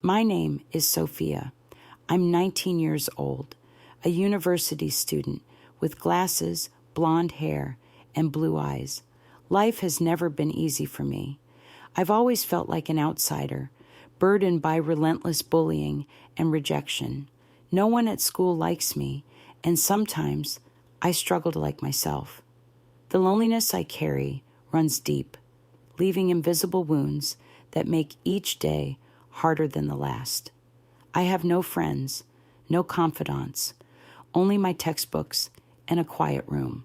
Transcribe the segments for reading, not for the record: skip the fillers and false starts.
My name is Sophia. I'm 19 years old, a university student with glasses, blonde hair, and blue eyes. Life has never been easy for me. I've always felt like an outsider, burdened by relentless bullying and rejection. No one at school likes me, and sometimes I struggle to like myself. The loneliness I carry runs deep, leaving invisible wounds that make each day harder than the last. I have no friends, no confidants, only my textbooks and a quiet room.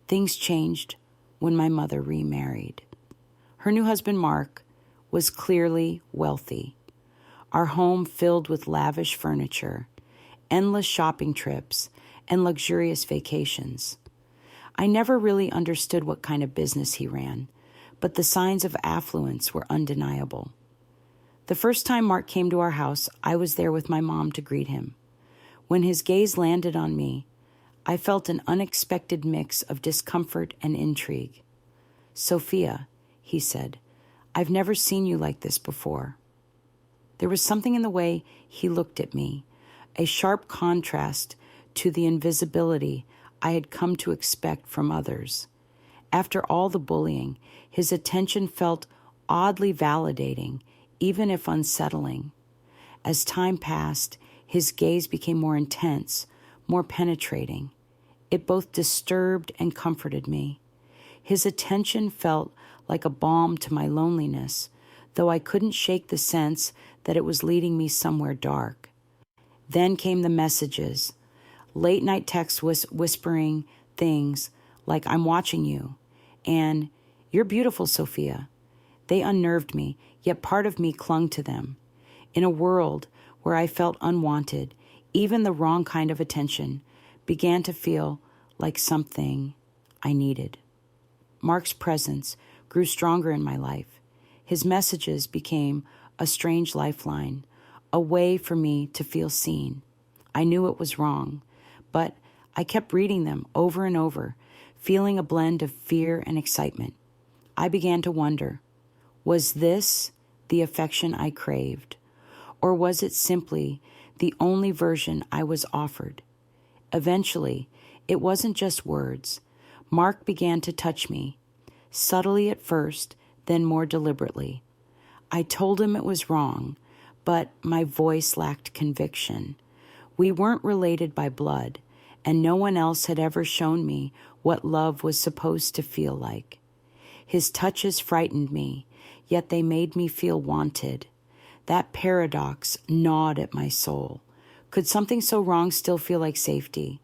Things changed when my mother remarried. Her new husband, Mark, was clearly wealthy. Our home filled with lavish furniture, endless shopping trips, and luxurious vacations. I never really understood what kind of business he ran, but the signs of affluence were undeniable. The first time Mark came to our house, I was there with my mom to greet him. When his gaze landed on me, I felt an unexpected mix of discomfort and intrigue. "Sophia," he said, "I've never seen you like this before." There was something in the way he looked at me, a sharp contrast to the invisibility I had come to expect from others. After all the bullying, his attention felt oddly validating, even if unsettling. As time passed, his gaze became more intense, more penetrating. It both disturbed and comforted me. His attention felt like a balm to my loneliness, though I couldn't shake the sense that it was leading me somewhere dark. Then came the messages, late-night texts whispering things like, "I'm watching you," and "You're beautiful, Sophia." They unnerved me, yet part of me clung to them. In a world where I felt unwanted, even the wrong kind of attention began to feel like something I needed. Mark's presence grew stronger in my life. His messages became a strange lifeline, a way for me to feel seen. I knew it was wrong, but I kept reading them over and over, feeling a blend of fear and excitement. I began to wonder, was this the affection I craved, or was it simply the only version I was offered? Eventually, it wasn't just words. Mark began to touch me, subtly at first, then more deliberately. I told him it was wrong, but my voice lacked conviction. We weren't related by blood, and no one else had ever shown me what love was supposed to feel like. His touches frightened me, yet they made me feel wanted. That paradox gnawed at my soul. Could something so wrong still feel like safety?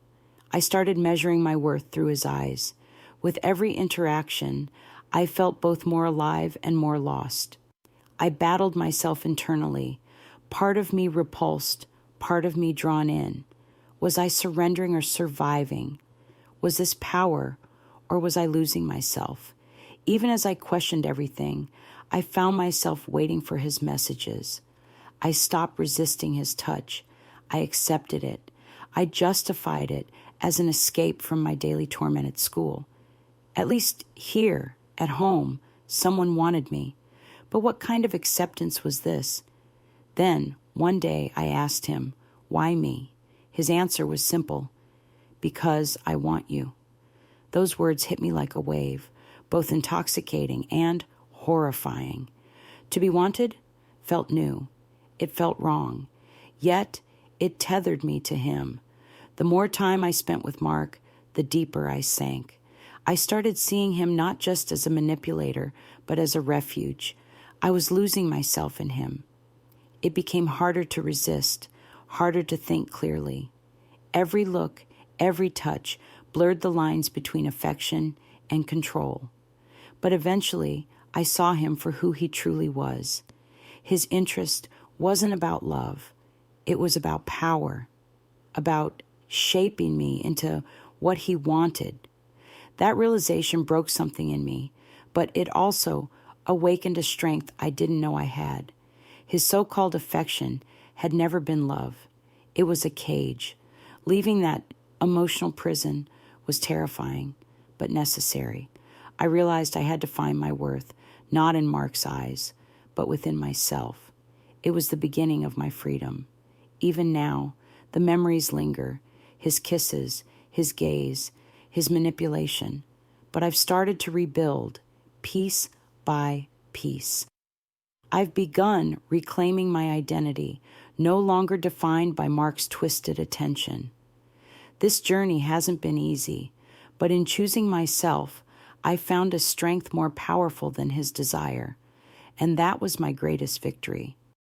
I started measuring my worth through his eyes. With every interaction, I felt both more alive and more lost. I battled myself internally, part of me repulsed, part of me drawn in. Was I surrendering or surviving? Was this power, or was I losing myself? Even as I questioned everything, I found myself waiting for his messages. I stopped resisting his touch. I accepted it. I justified it as an escape from my daily torment at school. At least here, at home, someone wanted me. But what kind of acceptance was this? Then, one day, I asked him, "Why me?" His answer was simple: "Because I want you." Those words hit me like a wave, both intoxicating and horrifying. To be wanted felt new. It felt wrong. Yet, it tethered me to him. The more time I spent with Mark, the deeper I sank. I started seeing him not just as a manipulator, but as a refuge. I was losing myself in him. It became harder to resist, harder to think clearly. Every look, every touch blurred the lines between affection and control. But eventually, I saw him for who he truly was. His interest wasn't about love. It was about power, about shaping me into what he wanted. That realization broke something in me, but it also awakened a strength I didn't know I had. His so-called affection had never been love. It was a cage. Leaving that emotional prison was terrifying, but necessary. I realized I had to find my worth, not in Mark's eyes, but within myself. It was the beginning of my freedom. Even now, the memories linger, his kisses, his gaze, his manipulation. But I've started to rebuild, piece by piece. I've begun reclaiming my identity, no longer defined by Mark's twisted attention. This journey hasn't been easy, but in choosing myself, I found a strength more powerful than his desire, and that was my greatest victory.